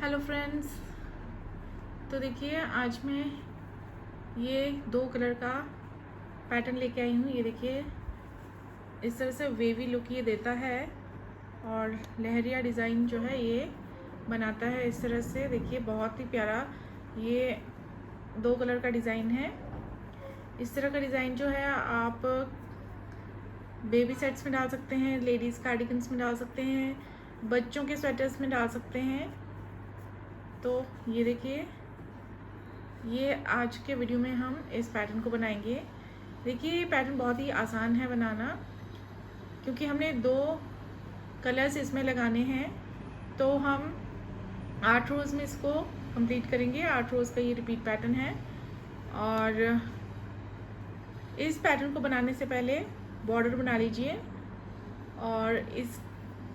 Hello friends. तो देखिए आज मैं ये 2 कलर का पैटर्न लेके आई हूँ। ये देखिए इस तरह से वेवी लुक ये देता है और लहरिया डिज़ाइन जो है ये बनाता है इस तरह से। देखिए बहुत ही प्यारा ये 2 कलर का डिज़ाइन है। इस तरह का डिज़ाइन जो है आप बेबी सेट्स में डाल सकते हैं, लेडीज़ कार्डिगन्स में डाल सकते हैं, बच्चों के स्वेटर्स में डाल सकते हैं। तो ये देखिए ये आज के वीडियो में हम इस पैटर्न को बनाएंगे। देखिए ये पैटर्न बहुत ही आसान है बनाना, क्योंकि हमने 2 कलर्स इसमें लगाने हैं। तो हम 8 रोज़ में इसको कंप्लीट करेंगे। 8 रोज़ का ये रिपीट पैटर्न है। और इस पैटर्न को बनाने से पहले बॉर्डर बना लीजिए। और इस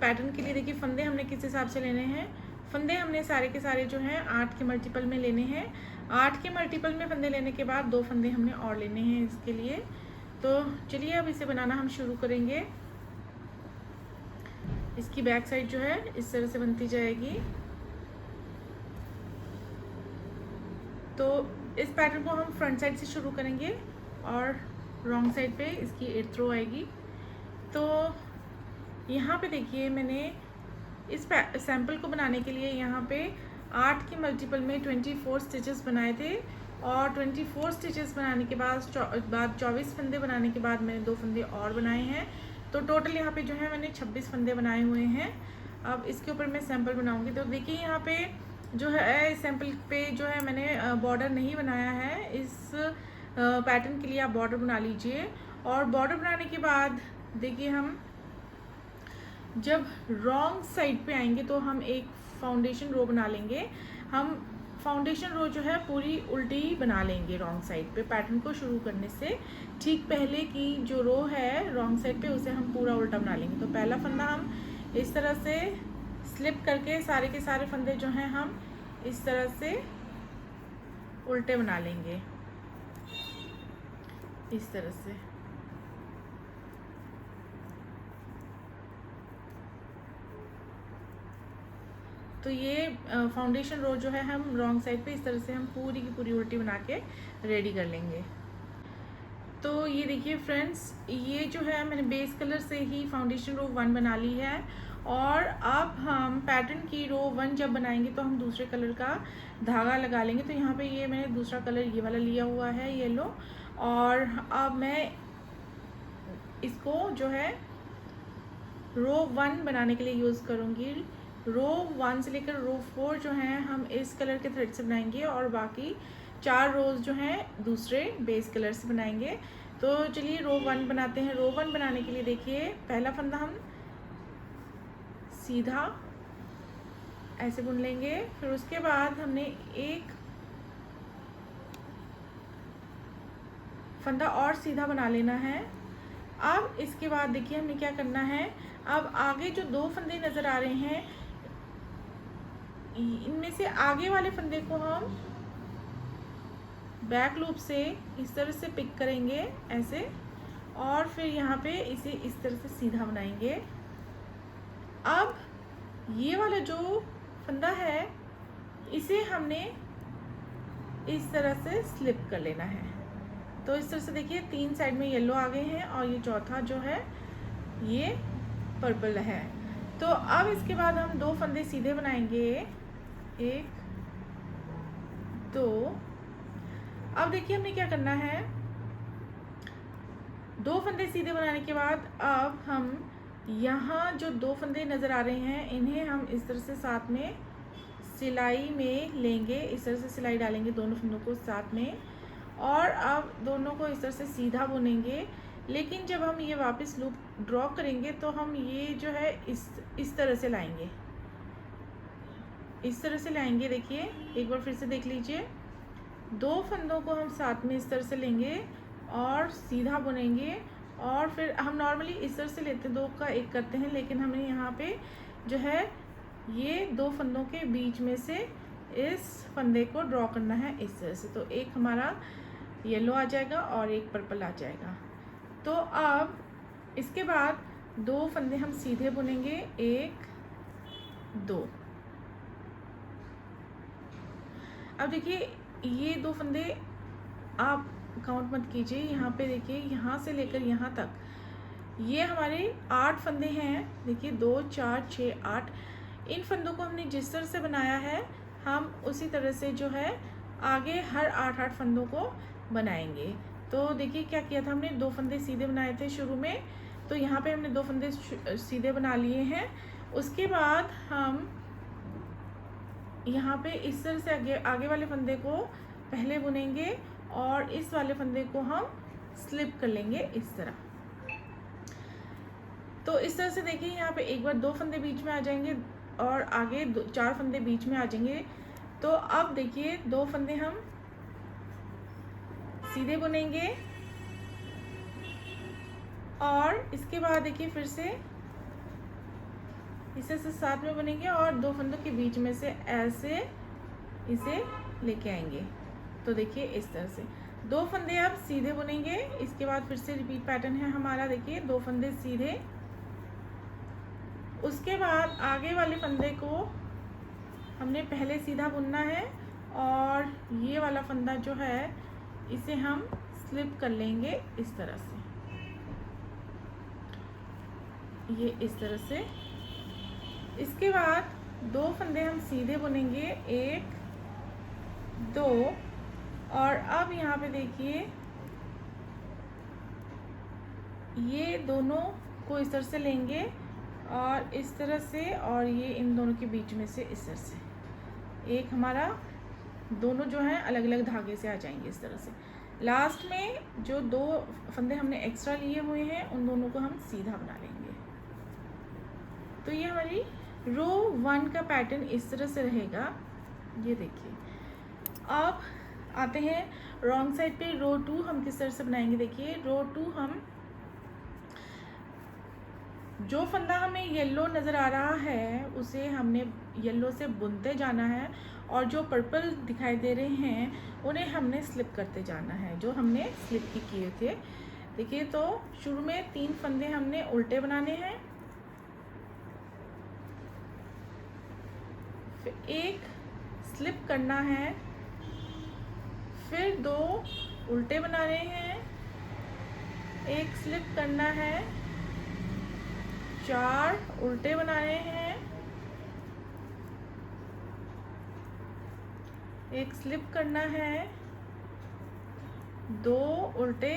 पैटर्न के लिए देखिए फंदे हमने किस हिसाब से लेने हैं। फंदे हमने सारे के सारे जो हैं 8 के मल्टीपल में लेने हैं। 8 के मल्टीपल में फंदे लेने के बाद 2 फंदे हमने और लेने हैं इसके लिए। तो चलिए अब इसे बनाना हम शुरू करेंगे। इसकी बैक साइड जो है इस तरह से बनती जाएगी। तो इस पैटर्न को हम फ्रंट साइड से शुरू करेंगे और रॉन्ग साइड पे इसकी 8th रो आएगी। तो यहाँ पे देखिए मैंने इस सैम्पल को बनाने के लिए यहाँ पे 8 के मल्टीपल में 24 स्टिचेस बनाए थे। और 24 स्टिचेस बनाने के बाद 24 फंदे बनाने के बाद मैंने 2 फंदे और बनाए हैं। तो टोटल यहाँ पे जो है मैंने 26 फंदे बनाए हुए हैं। अब इसके ऊपर मैं सैम्पल बनाऊँगी। तो देखिए यहाँ पे जो है सैम्पल पे जो है मैंने बॉर्डर नहीं बनाया है। इस पैटर्न के लिए आप बॉर्डर बना लीजिए। और बॉर्डर बनाने के बाद देखिए हम जब रॉन्ग साइड पे आएंगे तो हम एक फाउंडेशन रो बना लेंगे। हम फाउंडेशन रो जो है पूरी उल्टी बना लेंगे रॉन्ग साइड पे। पैटर्न को शुरू करने से ठीक पहले की जो रो है रॉन्ग साइड पे उसे हम पूरा उल्टा बना लेंगे। तो पहला फंदा हम इस तरह से स्लिप करके सारे के सारे फंदे जो हैं हम इस तरह से उल्टे बना लेंगे, इस तरह से। तो ये फाउंडेशन रो जो है हम रॉन्ग साइड पे इस तरह से हम पूरी की पूरी उल्टी बना के रेडी कर लेंगे। तो ये देखिए फ्रेंड्स, ये जो है मैंने बेस कलर से ही फाउंडेशन रो 1 बना ली है। और अब हम पैटर्न की रो 1 जब बनाएंगे तो हम दूसरे कलर का धागा लगा लेंगे। तो यहाँ पे ये मैंने दूसरा कलर ये वाला लिया हुआ है, येलो। और अब मैं इसको जो है रो 1 बनाने के लिए यूज़ करूँगी। रो 1 से लेकर रो 4 जो हैं हम इस कलर के थ्रेड से बनाएंगे और बाकी 4 रोज़ जो हैं दूसरे बेस कलर से बनाएंगे। तो चलिए रो 1 बनाते हैं। रो 1 बनाने के लिए देखिए पहला फंदा हम सीधा ऐसे बुन लेंगे। फिर उसके बाद हमने एक फंदा और सीधा बना लेना है। अब इसके बाद देखिए हमें क्या करना है। अब आगे जो 2 फंदे नज़र आ रहे हैं इनमें से आगे वाले फंदे को हम बैक लूप से इस तरह से पिक करेंगे ऐसे, और फिर यहाँ पे इसे इस तरह से सीधा बनाएंगे। अब ये वाला जो फंदा है इसे हमने इस तरह से स्लिप कर लेना है। तो इस तरह से देखिए 3 साइड में येलो आ गए हैं और ये चौथा जो है ये पर्पल है। तो अब इसके बाद हम 2 फंदे सीधे बनाएंगे, 1 2। अब देखिए हमने क्या करना है। 2 फंदे सीधे बनाने के बाद अब हम यहाँ जो 2 फंदे नज़र आ रहे हैं इन्हें हम इस तरह से साथ में सिलाई में लेंगे। इस तरह से सिलाई डालेंगे दोनों फंदों को साथ में, और अब दोनों को इस तरह से सीधा बुनेंगे। लेकिन जब हम ये वापस लूप ड्रॉ करेंगे तो हम ये जो है इस तरह से लाएंगे, इस तरह से लाएंगे। देखिए एक बार फिर से देख लीजिए। 2 फंदों को हम साथ में इस तरह से लेंगे और सीधा बुनेंगे। और फिर हम नॉर्मली इस तरह से लेते हैं, 2 का 1 करते हैं, लेकिन हमें यहाँ पे जो है ये 2 फंदों के बीच में से इस फंदे को ड्रॉ करना है इस तरह से। तो एक हमारा येलो आ जाएगा और एक पर्पल आ जाएगा। तो अब इसके बाद 2 फंदे हम सीधे बुनेंगे, 1 2। अब देखिए ये 2 फंदे आप काउंट मत कीजिए, यहाँ पे देखिए यहाँ से लेकर यहाँ तक ये हमारे 8 फंदे हैं। देखिए 2 4 6 8। इन फंदों को हमने जिस तरह से बनाया है हम उसी तरह से जो है आगे हर 8 फंदों को बनाएंगे। तो देखिए क्या किया था हमने, 2 फंदे सीधे बनाए थे शुरू में, तो यहाँ पे हमने 2 फंदे सीधे बना लिए हैं। उसके बाद हम यहाँ पे इस तरह से आगे वाले फंदे को पहले बुनेंगे और इस वाले फंदे को हम स्लिप कर लेंगे इस तरह। तो इस तरह से देखिए यहाँ पे एक बार 2 फंदे बीच में आ जाएंगे और आगे 4 फंदे बीच में आ जाएंगे। तो अब देखिए 2 फंदे हम सीधे बुनेंगे और इसके बाद देखिए फिर से इसे साथ में बुनेंगे और 2 फंदों के बीच में से ऐसे इसे लेके आएंगे। तो देखिए इस तरह से 2 फंदे अब सीधे बुनेंगे, इसके बाद फिर से रिपीट पैटर्न है हमारा। देखिए 2 फंदे सीधे, उसके बाद आगे वाले फंदे को हमने पहले सीधा बुनना है और ये वाला फंदा जो है इसे हम स्लिप कर लेंगे इस तरह से, ये इस तरह से। इसके बाद 2 फंदे हम सीधे बुनेंगे, 1 2, और अब यहाँ पे देखिए ये दोनों को इस तरह से लेंगे और इस तरह से, और ये इन दोनों के बीच में से इस तरह से एक हमारा दोनों जो हैं अलग अलग धागे से आ जाएंगे इस तरह से। लास्ट में जो 2 फंदे हमने एक्स्ट्रा लिए हुए हैं उन दोनों को हम सीधा बना लेंगे। तो ये हमारी रो 1 का पैटर्न इस तरह से रहेगा, ये देखिए। अब आते हैं रॉन्ग साइड पे, रो 2 हम किस तरह से बनाएंगे। देखिए रो 2 हम जो फंदा हमें येलो नज़र आ रहा है उसे हमने येलो से बुनते जाना है और जो पर्पल दिखाई दे रहे हैं उन्हें हमने स्लिप करते जाना है, जो हमने स्लिप ही किए थे। देखिए तो शुरू में 3 फंदे हमने उल्टे बनाने हैं, फिर एक स्लिप करना है, फिर 2 उल्टे बनाने हैं, एक स्लिप करना है, 4 उल्टे बनाने हैं, एक स्लिप करना है, 2 उल्टे।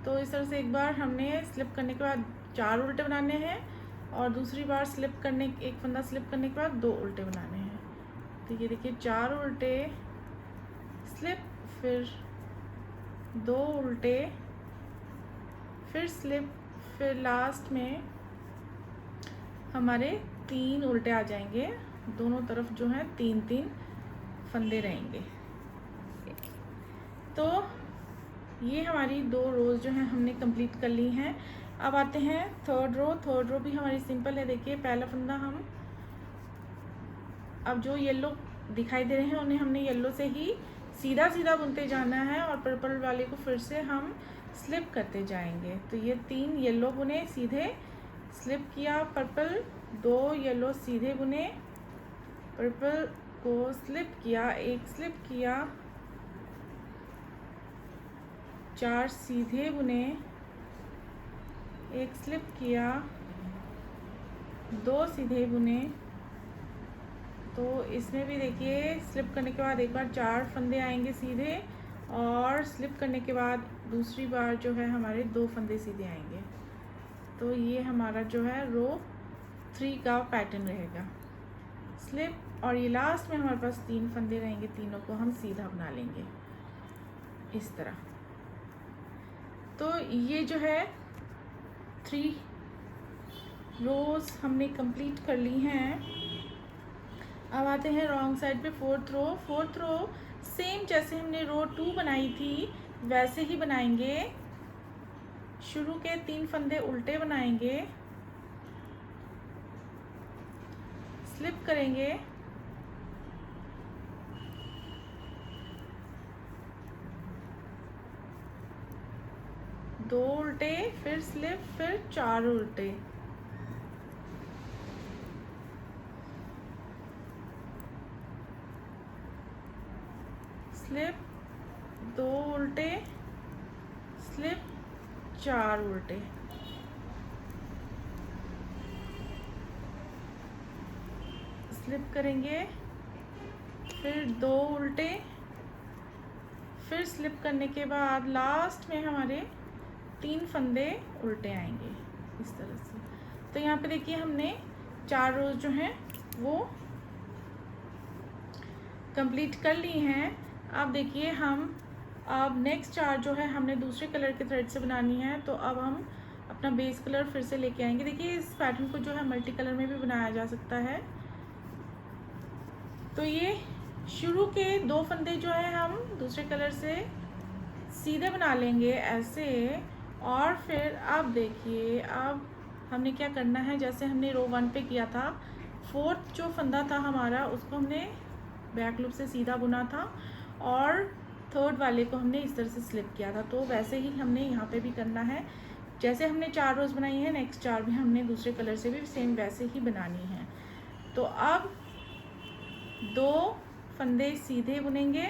तो इस तरह से एक बार हमने स्लिप करने के बाद 4 उल्टे बनाने हैं और दूसरी बार स्लिप करने, एक फंदा स्लिप करने के बाद 2 उल्टे बनाने हैं। तो ये देखिए 4 उल्टे, स्लिप, फिर 2 उल्टे, फिर स्लिप, फिर लास्ट में हमारे 3 उल्टे आ जाएंगे, दोनों तरफ जो है 3 फंदे रहेंगे। तो ये हमारी 2 रोज़ जो हैं हमने कंप्लीट कर ली हैं। अब आते हैं थर्ड रो भी हमारी सिंपल है। देखिए पहला फंदा हम अब जो येलो दिखाई दे रहे हैं उन्हें हमने येलो से ही सीधा सीधा बुनते जाना है और पर्पल वाले को फिर से हम स्लिप करते जाएंगे। तो ये 3 येलो बुने सीधे, स्लिप किया पर्पल, 2 येलो सीधे बुने, पर्पल को स्लिप किया, एक स्लिप किया, 4 सीधे बुने, एक स्लिप किया, 2 सीधे बुने। तो इसमें भी देखिए स्लिप करने के बाद एक बार 4 फंदे आएंगे सीधे और स्लिप करने के बाद दूसरी बार जो है हमारे 2 फंदे सीधे आएंगे। तो ये हमारा जो है रो 3 का पैटर्न रहेगा, स्लिप, और ये लास्ट में हमारे पास 3 फंदे रहेंगे, तीनों को हम सीधा बना लेंगे इस तरह। तो ये जो है 3 रोज़ हमने कंप्लीट कर ली हैं। अब आते हैं रॉन्ग साइड पे फोर्थ रो सेम जैसे हमने रो 2 बनाई थी वैसे ही बनाएंगे। शुरू के 3 फंदे उल्टे बनाएंगे, स्लिप करेंगे, दो उल्टे, फिर स्लिप, फिर 4 उल्टे। स्लिप, 2 उल्टे, स्लिप, 4 उल्टे, स्लिप करेंगे, फिर 2 उल्टे, फिर स्लिप करने के बाद लास्ट में हमारे 3 फंदे उल्टे आएंगे इस तरह से। तो यहाँ पे देखिए हमने 4 रोज जो हैं वो कंप्लीट कर ली हैं। अब देखिए हम अब नेक्स्ट 4 जो है हमने दूसरे कलर के थ्रेड से बनानी है। तो अब हम अपना बेस कलर फिर से लेके आएंगे। देखिए इस पैटर्न को जो है मल्टी कलर में भी बनाया जा सकता है। तो ये शुरू के 2 फंदे जो है हम दूसरे कलर से सीधे बना लेंगे ऐसे। और फिर अब देखिए अब हमने क्या करना है, जैसे हमने रो 1 पे किया था, 4th जो फंदा था हमारा उसको हमने बैक लूप से सीधा बुना था और 3rd वाले को हमने इस तरह से स्लिप किया था। तो वैसे ही हमने यहाँ पे भी करना है। जैसे हमने 4 रोज बनाई है, नेक्स्ट 4 भी हमने दूसरे कलर से भी सेम वैसे ही बनानी है। तो अब 2 फंदे सीधे बुनेंगे।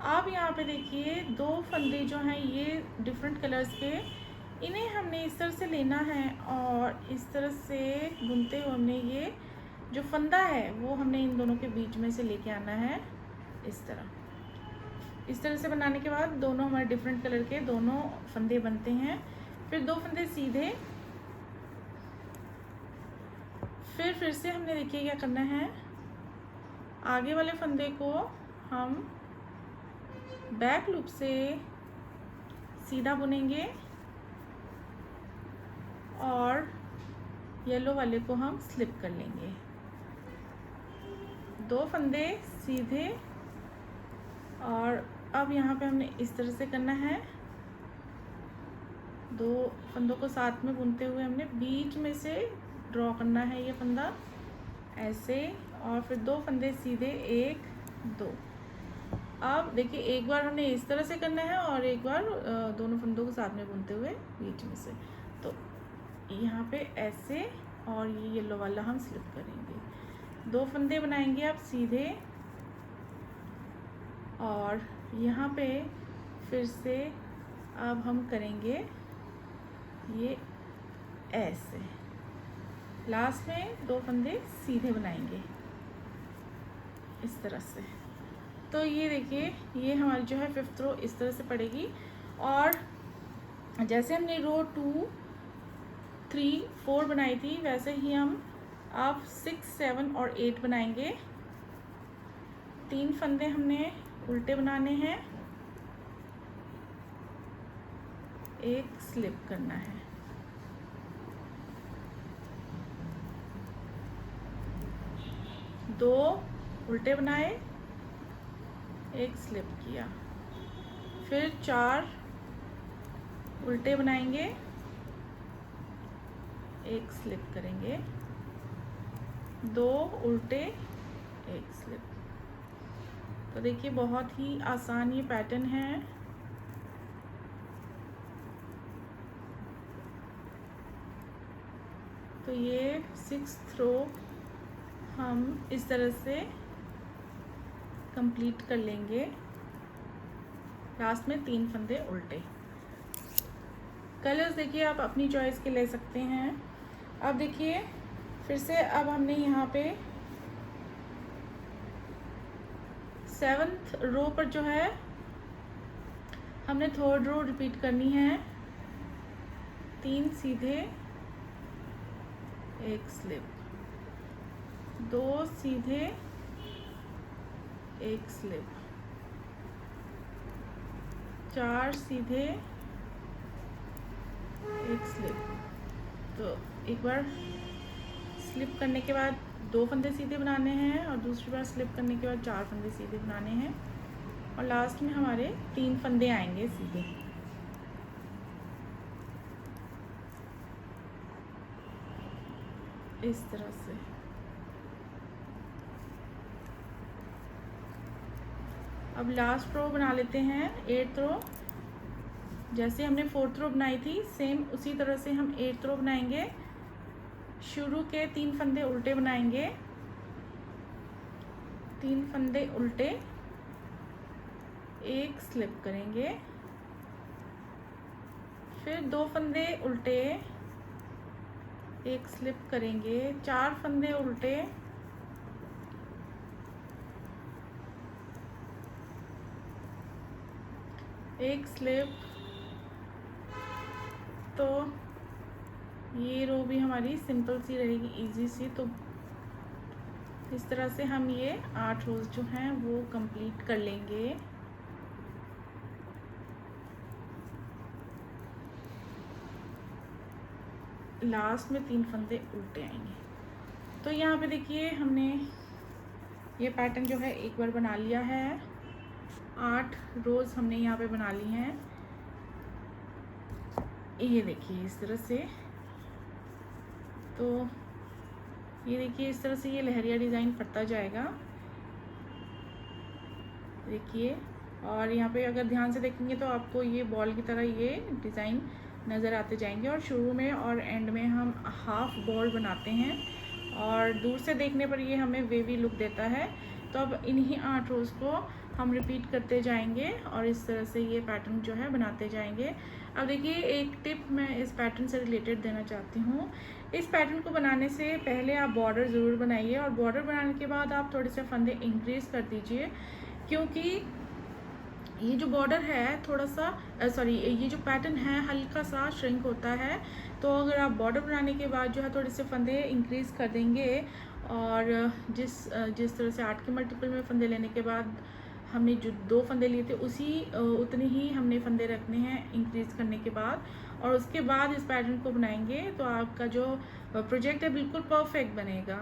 अब यहाँ पे देखिए 2 फंदे जो हैं ये डिफरेंट कलर्स के, इन्हें हमने इस तरह से लेना है और इस तरह से बुनते हुए हमने ये जो फंदा है वो हमने इन दोनों के बीच में से लेके आना है इस तरह। इस तरह से बनाने के बाद दोनों हमारे डिफरेंट कलर के दोनों फंदे बनते हैं। फिर 2 फंदे सीधे, फिर से हमने देखिए क्या करना है, आगे वाले फंदे को हम बैक लूप से सीधा बुनेंगे और येलो वाले को हम स्लिप कर लेंगे। 2 फंदे सीधे और अब यहाँ पे हमने इस तरह से करना है। 2 फंदों को साथ में बुनते हुए हमने बीच में से ड्रॉ करना है ये फंदा ऐसे, और फिर 2 फंदे सीधे, 1 2। अब देखिए एक बार हमने इस तरह से करना है और एक बार दोनों फंदों को साथ में बुनते हुए बीच में से। तो यहाँ पे ऐसे और ये येलो वाला हम स्लिप करेंगे। 2 फंदे बनाएंगे अब सीधे और यहाँ पे फिर से अब हम करेंगे ये ऐसे, लास्ट में 2 फंदे सीधे बनाएंगे इस तरह से। तो ये देखिए ये हमारी जो है 5th रो इस तरह से पड़ेगी। और जैसे हमने रो 2 3 4 बनाई थी वैसे ही हम अब 6 7 और 8 बनाएंगे। 3 फंदे हमने उल्टे बनाने हैं, 1 स्लिप करना है, 2 उल्टे बनाए, 1 स्लिप किया, फिर 4 उल्टे बनाएंगे, 1 स्लिप करेंगे, 2 उल्टे, 1 स्लिप। तो देखिए बहुत ही आसान ये पैटर्न है। तो ये 6th रो हम इस तरह से कंप्लीट कर लेंगे। लास्ट में 3 फंदे उल्टे। कलर्स देखिए आप अपनी चॉइस के ले सकते हैं। अब देखिए फिर से अब हमने यहाँ पे 7th रो पर जो है हमने 3rd रो रिपीट करनी है। 3 सीधे, 1 स्लिप, 2 सीधे, 1 स्लिप, 4 सीधे, 1 स्लिप। तो एक बार स्लिप करने के बाद 2 फंदे सीधे बनाने हैं और दूसरी बार स्लिप करने के बाद 4 फंदे सीधे बनाने हैं और लास्ट में हमारे 3 फंदे आएंगे सीधे। इस तरह से। अब लास्ट रो बना लेते हैं 8th रो। जैसे हमने 4th रो बनाई थी सेम उसी तरह से हम 8th रो बनाएंगे। शुरू के 3 फंदे उल्टे बनाएंगे, 3 फंदे उल्टे, एक स्लिप करेंगे, फिर 2 फंदे उल्टे, एक स्लिप करेंगे, 4 फंदे उल्टे, एक स्लिप। तो ये रो भी हमारी सिंपल सी रहेगी, इजी सी। तो इस तरह से हम ये 8 रोज जो हैं वो कंप्लीट कर लेंगे। लास्ट में 3 फंदे उल्टे आएंगे। तो यहाँ पे देखिए हमने ये पैटर्न जो है एक बार बना लिया है। 8 रोज हमने यहाँ पे बना ली हैं। ये देखिए इस तरह से। तो ये देखिए इस तरह से ये लहरिया डिज़ाइन पड़ता जाएगा, देखिए। और यहाँ पे अगर ध्यान से देखेंगे तो आपको ये बॉल की तरह ये डिज़ाइन नज़र आते जाएंगे। और शुरू में और एंड में हम हाफ बॉल बनाते हैं और दूर से देखने पर ये हमें वेवी लुक देता है। तो अब इन्हीं 8 रोज़ को हम रिपीट करते जाएंगे और इस तरह से ये पैटर्न जो है बनाते जाएंगे। अब देखिए एक टिप मैं इस पैटर्न से रिलेटेड देना चाहती हूँ। इस पैटर्न को बनाने से पहले आप बॉर्डर ज़रूर बनाइए और बॉर्डर बनाने के बाद आप थोड़े से फंदे इंक्रीज़ कर दीजिए, क्योंकि ये जो बॉर्डर है थोड़ा सा ये जो पैटर्न है हल्का सा श्रिंक होता है। तो अगर आप बॉर्डर बनाने के बाद जो है थोड़े से फंदे इंक्रीज़ कर देंगे और जिस तरह से 8 के मल्टीपल में फंदे लेने के बाद हमने जो 2 फंदे लिए थे उतने ही हमने फंदे रखने हैं इंक्रीज़ करने के बाद, और उसके बाद इस पैटर्न को बनाएंगे तो आपका जो प्रोजेक्ट है बिल्कुल परफेक्ट बनेगा।